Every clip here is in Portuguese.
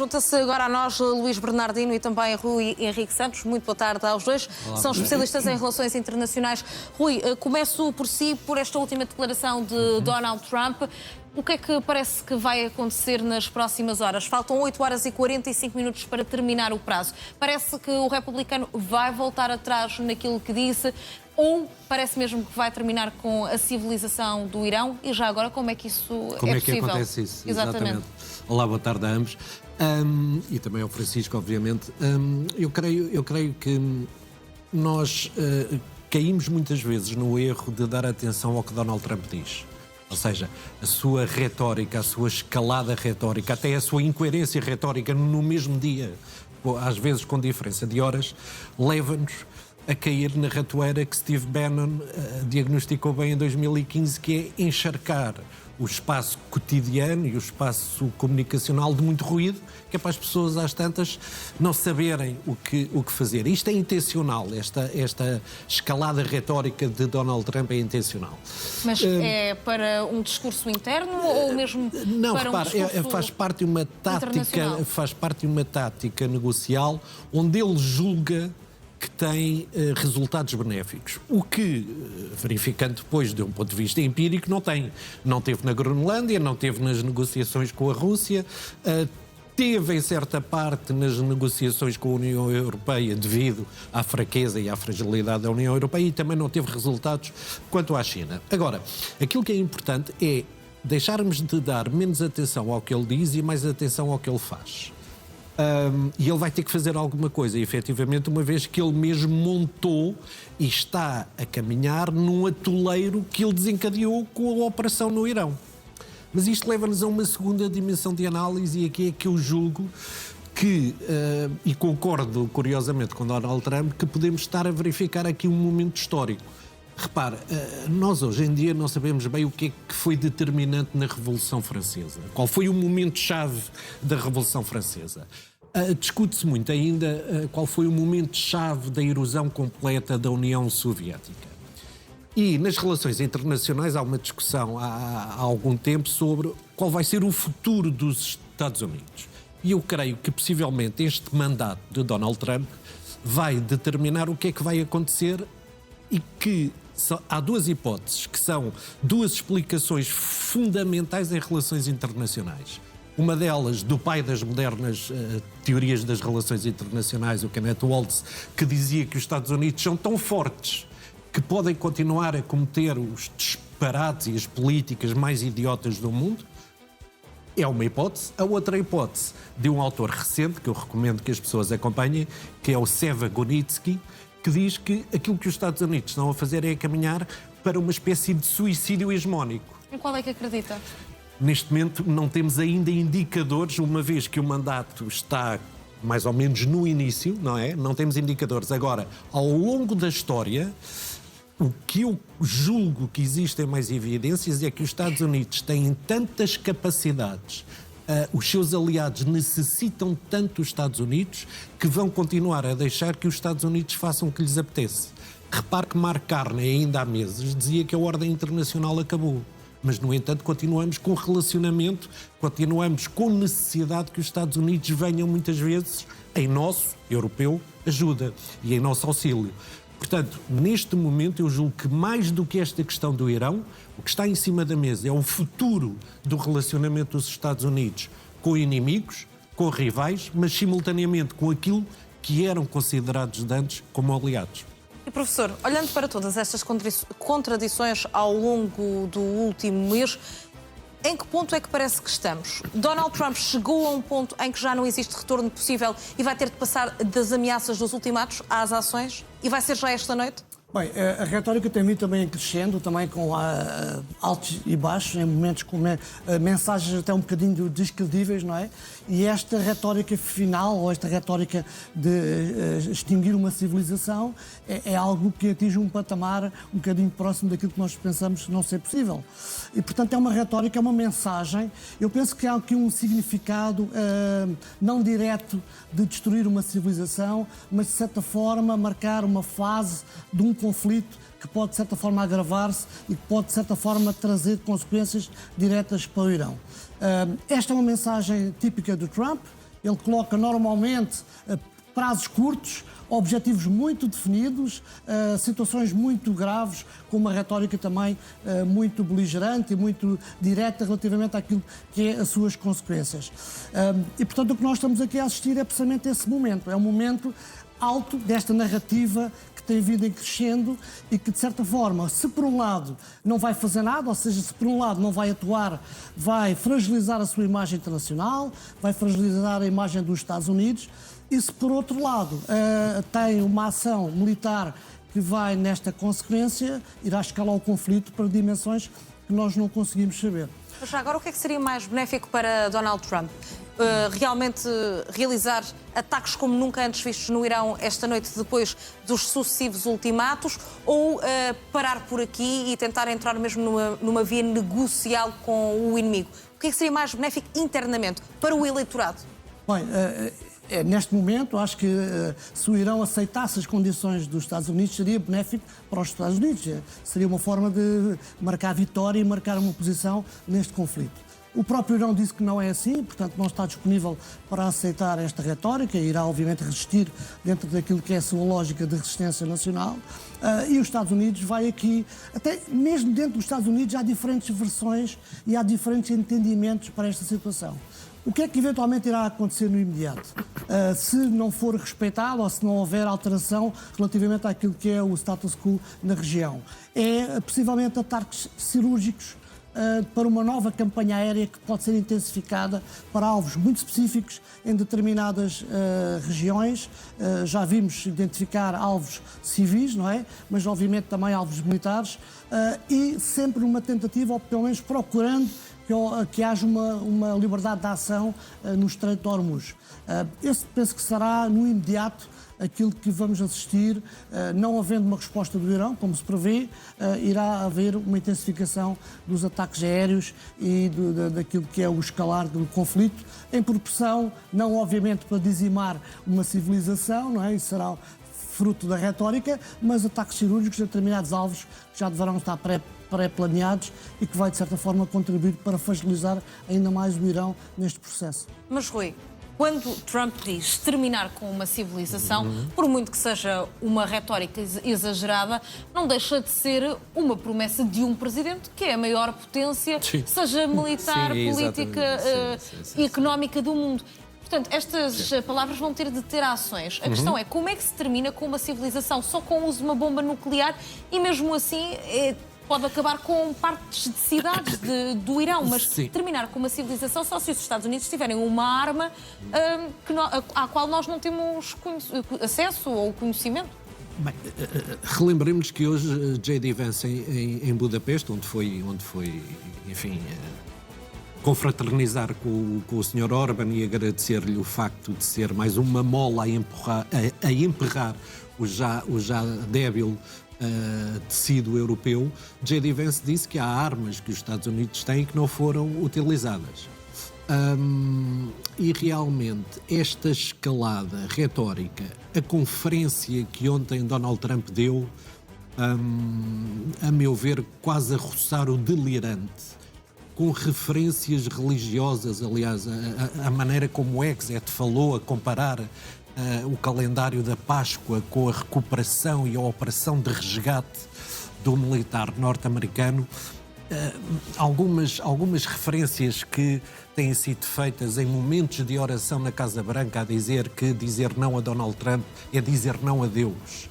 Junta-se agora a nós Luís Bernardino e também Rui Henrique Santos. Muito boa tarde aos dois. Olá, são especialistas em relações internacionais. Rui, começo por si, por esta última declaração de Donald Trump. O que é que parece que vai acontecer nas próximas horas? Faltam 8 horas e 45 minutos para terminar o prazo. Parece que o republicano vai voltar atrás naquilo que disse ou parece mesmo que vai terminar com a civilização do Irão? E já agora, como é que isso como é é que possível? acontece isso? Exatamente. Olá, boa tarde a ambos. E também ao Francisco, obviamente. Eu creio que nós caímos muitas vezes no erro de dar atenção ao que Donald Trump diz. Ou seja, a sua retórica, a sua escalada retórica, até a sua incoerência retórica no mesmo dia, às vezes com diferença de horas, leva-nos a cair na ratoeira que Steve Bannon diagnosticou bem em 2015, que é encharcar o espaço cotidiano e o espaço comunicacional de muito ruído, que é para as pessoas às tantas não saberem o que fazer. Isto é intencional, esta escalada retórica de Donald Trump é intencional. Mas é para um discurso interno ou mesmo não, para repara, um discurso faz parte de uma tática negocial onde ele julga que tem resultados benéficos. O que, verificando depois de um ponto de vista empírico, não tem. Não teve na Groenlândia, não teve nas negociações com a Rússia, teve em certa parte nas negociações com a União Europeia devido à fraqueza e à fragilidade da União Europeia e também não teve resultados quanto à China. Agora, aquilo que é importante é deixarmos de dar menos atenção ao que ele diz e mais atenção ao que ele faz. E ele vai ter que fazer alguma coisa, efetivamente, uma vez que ele mesmo montou e está a caminhar num atoleiro que ele desencadeou com a operação no Irão. Mas isto leva-nos a uma segunda dimensão de análise e aqui é que eu julgo que, e concordo curiosamente com Donald Trump, que podemos estar a verificar aqui um momento histórico. Repara, nós hoje em dia não sabemos bem o que é que foi determinante na Revolução Francesa. Qual foi o momento-chave da Revolução Francesa? Discute-se muito ainda qual foi o momento-chave da erosão completa da União Soviética. E nas relações internacionais há uma discussão há algum tempo sobre qual vai ser o futuro dos Estados Unidos. E eu creio que possivelmente este mandato de Donald Trump vai determinar o que é que vai acontecer e que há duas hipóteses, que são duas explicações fundamentais em relações internacionais. Uma delas, do pai das modernas teorias das relações internacionais, o Kenneth Waltz, que dizia que os Estados Unidos são tão fortes que podem continuar a cometer os disparates e as políticas mais idiotas do mundo. É uma hipótese. A outra hipótese, de um autor recente, que eu recomendo que as pessoas acompanhem, que é o Seva Gonitsky, que diz que aquilo que os Estados Unidos estão a fazer é a caminhar para uma espécie de suicídio hegemónico. Em qual é que acredita? Neste momento não temos ainda indicadores, uma vez que o mandato está mais ou menos no início, não é? Não temos indicadores. Agora, ao longo da história, o que eu julgo que existem mais evidências é que os Estados Unidos têm tantas capacidades, os seus aliados necessitam tanto os Estados Unidos que vão continuar a deixar que os Estados Unidos façam o que lhes apetece. Repare que Mark Carney, ainda há meses, dizia que a ordem internacional acabou. Mas, no entanto, continuamos com relacionamento, continuamos com necessidade que os Estados Unidos venham muitas vezes em nosso, europeu, ajuda e em nosso auxílio. Portanto, neste momento eu julgo que mais do que esta questão do Irão, o que está em cima da mesa é o futuro do relacionamento dos Estados Unidos com inimigos, com rivais, mas simultaneamente com aquilo que eram considerados de antes como aliados. E, professor, olhando para todas estas contradições ao longo do último mês, em que ponto é que parece que estamos? Donald Trump chegou a um ponto em que já não existe retorno possível e vai ter de passar das ameaças dos ultimatos às ações? E vai ser já esta noite? Bem, a retórica tem vindo também crescendo, também com altos e baixos, em momentos com mensagens até um bocadinho descredíveis, não é? E esta retórica final, ou esta retórica de extinguir uma civilização, é algo que atinge um patamar um bocadinho próximo daquilo que nós pensamos não ser possível. E, portanto, é uma retórica, é uma mensagem. Eu penso que há aqui um significado não direto de destruir uma civilização, mas, de certa forma, marcar uma fase de um conflito que pode, de certa forma, agravar-se e que pode, de certa forma, trazer consequências diretas para o Irão. Esta é uma mensagem típica do Trump. Ele coloca normalmente prazos curtos, objetivos muito definidos, situações muito graves, com uma retórica também muito beligerante e muito direta relativamente àquilo que é as suas consequências. E, portanto, o que nós estamos aqui a assistir é precisamente esse momento. É um momento alto desta narrativa que tem vindo em crescendo e que, de certa forma, se por um lado não vai fazer nada, ou seja, se por um lado não vai atuar, vai fragilizar a sua imagem internacional, vai fragilizar a imagem dos Estados Unidos, e se por outro lado tem uma ação militar que vai, nesta consequência, irá escalar o conflito para dimensões que nós não conseguimos saber. Mas já agora, o que é que seria mais benéfico para Donald Trump? Realmente realizar ataques como nunca antes vistos no Irão esta noite, depois dos sucessivos ultimatos, ou parar por aqui e tentar entrar mesmo numa via negocial com o inimigo? O que é que seria mais benéfico internamente para o eleitorado? Bem, neste momento, acho que se o Irão aceitasse as condições dos Estados Unidos, seria benéfico para os Estados Unidos. Seria uma forma de marcar vitória e marcar uma posição neste conflito. O próprio Irão disse que não é assim, portanto não está disponível para aceitar esta retórica, irá obviamente resistir dentro daquilo que é a sua lógica de resistência nacional. E os Estados Unidos vai aqui, até mesmo dentro dos Estados Unidos há diferentes versões e há diferentes entendimentos para esta situação. O que é que eventualmente irá acontecer no imediato? Se não for respeitado ou se não houver alteração relativamente àquilo que é o status quo na região? É possivelmente ataques cirúrgicos para uma nova campanha aérea que pode ser intensificada para alvos muito específicos em determinadas regiões. Já vimos identificar alvos civis, não é? Mas obviamente também alvos militares, e sempre numa tentativa, ou pelo menos procurando que haja uma liberdade de ação no Estreito de Hormuz. Esse penso que será no imediato aquilo que vamos assistir, não havendo uma resposta do Irão, como se prevê, irá haver uma intensificação dos ataques aéreos e daquilo que é o escalar do conflito, em proporção, não obviamente para dizimar uma civilização, não é? Isso será fruto da retórica, mas ataques cirúrgicos a determinados alvos que já deverão estar pré-planeados e que vai, de certa forma, contribuir para fragilizar ainda mais o Irão neste processo. Mas, Rui, quando Trump diz terminar com uma civilização, por muito que seja uma retórica exagerada, não deixa de ser uma promessa de um presidente que é a maior potência, seja militar, política e económica do mundo. Portanto, estas palavras vão ter de ter ações. A questão é como é que se termina com uma civilização só com o uso de uma bomba nuclear e mesmo assim pode acabar com partes de cidades do Irão, mas terminar com uma civilização só se os Estados Unidos tiverem uma arma à qual nós não temos acesso ou conhecimento. Bem, relembremos que hoje J.D. Vance em Budapeste, onde foi enfim, confraternizar com o Sr. Orbán e agradecer-lhe o facto de ser mais uma mola a emperrar o já débil tecido europeu. J.D. Vance disse que há armas que os Estados Unidos têm que não foram utilizadas. E realmente esta escalada retórica, a conferência que ontem Donald Trump deu, a meu ver, quase a roçar o delirante, com referências religiosas, aliás, a maneira como o Exet falou, a comparar o calendário da Páscoa com a recuperação e a operação de resgate do militar norte-americano, algumas referências que têm sido feitas em momentos de oração na Casa Branca a dizer que dizer não a Donald Trump é dizer não a Deus.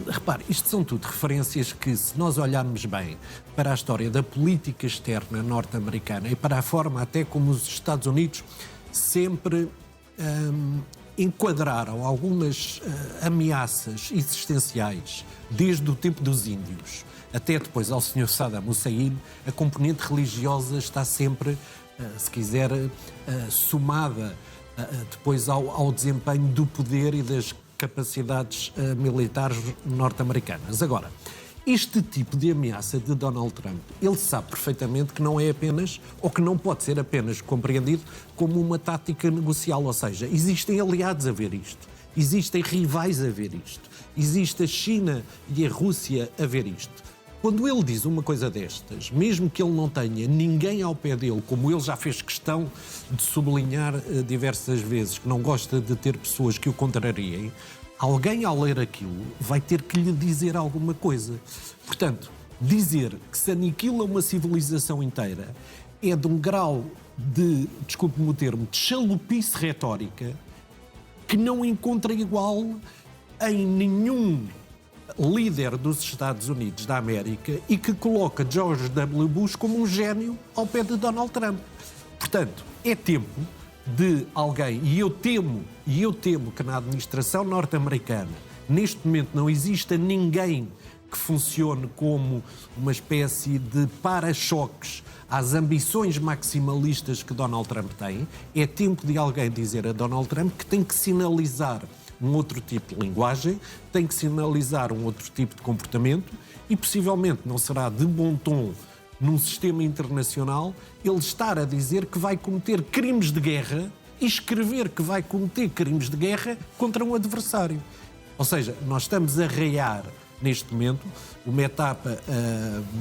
Repare, isto são tudo referências que, se nós olharmos bem para a história da política externa norte-americana e para a forma até como os Estados Unidos sempre enquadraram algumas ameaças existenciais, desde o tempo dos índios até depois ao Sr. Saddam Hussein, a componente religiosa está sempre, se quiser, somada depois ao desempenho do poder e das capacidades militares norte-americanas. Agora, este tipo de ameaça de Donald Trump, ele sabe perfeitamente que não é apenas, ou que não pode ser apenas compreendido como uma tática negocial, ou seja, existem aliados a ver isto, existem rivais a ver isto, existe a China e a Rússia a ver isto. Quando ele diz uma coisa destas, mesmo que ele não tenha ninguém ao pé dele, como ele já fez questão de sublinhar diversas vezes, que não gosta de ter pessoas que o contrariem, alguém ao ler aquilo vai ter que lhe dizer alguma coisa. Portanto, dizer que se aniquila uma civilização inteira é de um grau de, desculpe-me o termo, de chalupice retórica que não encontra igual em nenhum líder dos Estados Unidos da América e que coloca George W. Bush como um gênio ao pé de Donald Trump. Portanto, é tempo de alguém, e eu temo que na administração norte-americana neste momento não exista ninguém que funcione como uma espécie de para-choques às ambições maximalistas que Donald Trump tem. É tempo de alguém dizer a Donald Trump que tem que sinalizar um outro tipo de linguagem, tem que sinalizar um outro tipo de comportamento e possivelmente não será de bom tom num sistema internacional ele estar a dizer que vai cometer crimes de guerra e escrever que vai cometer crimes de guerra contra um adversário. Ou seja, nós estamos a arraiar neste momento uma etapa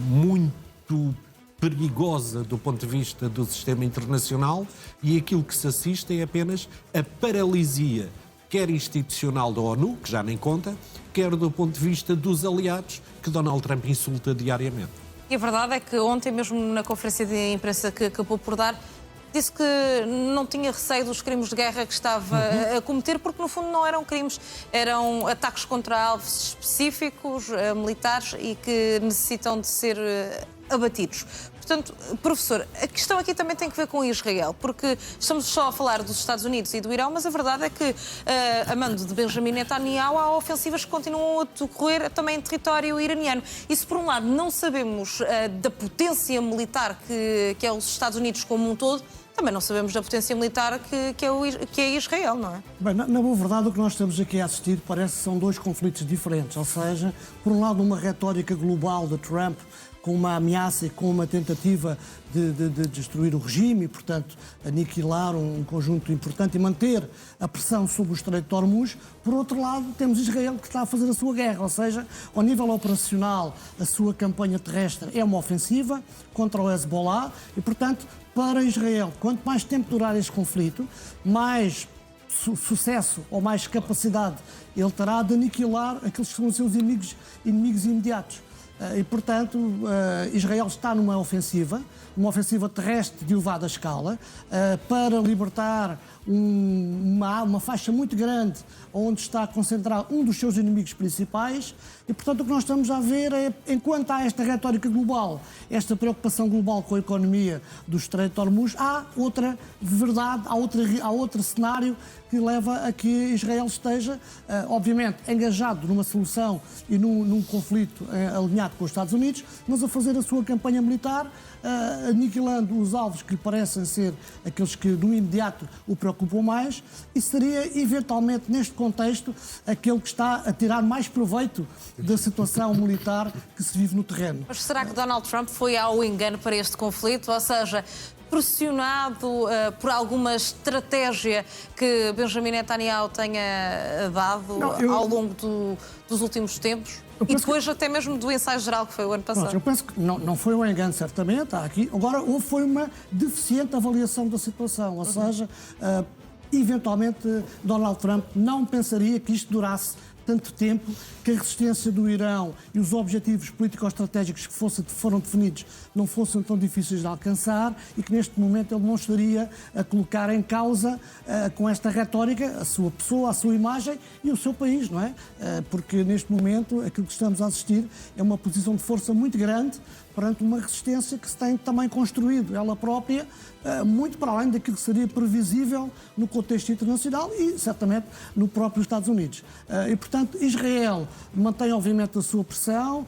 muito perigosa do ponto de vista do sistema internacional e aquilo que se assiste é apenas a paralisia quer institucional da ONU, que já nem conta, quer do ponto de vista dos aliados que Donald Trump insulta diariamente. E a verdade é que ontem, mesmo na conferência de imprensa que acabou por dar, disse que não tinha receio dos crimes de guerra que estava a cometer, porque no fundo não eram crimes, eram ataques contra alvos específicos, militares, e que necessitam de ser abatidos. Portanto, professor, a questão aqui também tem que ver com Israel, porque estamos só a falar dos Estados Unidos e do Irão, mas a verdade é que, a mando de Benjamin Netanyahu, há ofensivas que continuam a decorrer também em território iraniano. E se, por um lado, não sabemos da potência militar que é os Estados Unidos como um todo, também não sabemos da potência militar que é Israel, não é? Bem, na boa verdade, o que nós estamos aqui a assistir parece que são dois conflitos diferentes. Ou seja, por um lado, uma retórica global de Trump, com uma ameaça e com uma tentativa de destruir o regime e, portanto, aniquilar um conjunto importante e manter a pressão sobre o Estreito de Hormuz. Por outro lado, temos Israel que está a fazer a sua guerra, ou seja, ao nível operacional, a sua campanha terrestre é uma ofensiva contra o Hezbollah e, portanto, para Israel, quanto mais tempo durar este conflito, mais sucesso ou mais capacidade ele terá de aniquilar aqueles que são os seus inimigos imediatos. E, portanto, Israel está numa ofensiva terrestre de elevada escala, para libertar uma faixa muito grande onde está a concentrar um dos seus inimigos principais. E, portanto, o que nós estamos a ver é, enquanto há esta retórica global, esta preocupação global com a economia do Estreito de Hormuz, há outra verdade, há outro cenário que leva a que Israel esteja, obviamente, engajado numa solução e num conflito alinhado com os Estados Unidos, mas a fazer a sua campanha militar, aniquilando os alvos que lhe parecem ser aqueles que no imediato o preocupam mais, e seria eventualmente neste contexto aquele que está a tirar mais proveito da situação militar que se vive no terreno. Mas será que Donald Trump foi ao engano para este conflito? Ou seja, pressionado por alguma estratégia que Benjamin Netanyahu tenha dado ao longo dos últimos tempos? E depois até mesmo do ensaio geral que foi o ano passado. Eu penso que não foi um engano, certamente, há aqui. Agora, foi uma deficiente avaliação da situação, ou seja, eventualmente Donald Trump não pensaria que isto durasse tanto tempo, que a resistência do Irão e os objetivos político-estratégicos que foram definidos não fossem tão difíceis de alcançar e que neste momento ele não estaria a colocar em causa, com esta retórica, a sua pessoa, a sua imagem e o seu país, não é? Porque neste momento aquilo que estamos a assistir é uma posição de força muito grande perante uma resistência que se tem também construído ela própria, muito para além daquilo que seria previsível no contexto internacional e, certamente, no próprio Estados Unidos. E, portanto, Israel mantém, obviamente, a sua pressão,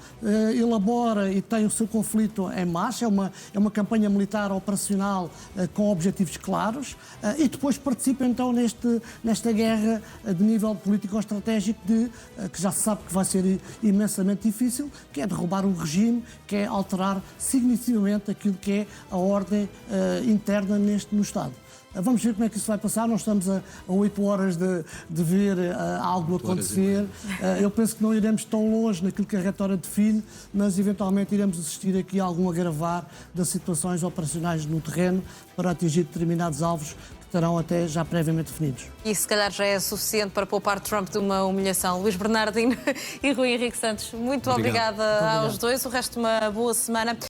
elabora e tem o seu conflito em marcha, é uma campanha militar operacional com objetivos claros, e depois participa, então, nesta guerra de nível político-estratégico que já se sabe que vai ser imensamente difícil, que é derrubar o regime, que é alterar significativamente aquilo que é a ordem interna no Estado. Vamos ver como é que isso vai passar. Nós estamos a 8 horas de ver algo acontecer. Eu penso que não iremos tão longe naquilo que a retórica define, mas eventualmente iremos assistir aqui a algum agravar das situações operacionais no terreno para atingir determinados alvos que estarão até já previamente definidos. E se calhar já é suficiente para poupar Trump de uma humilhação. Luís Bernardino e Rui Henrique Santos, muito obrigada aos dois. O resto, uma boa semana.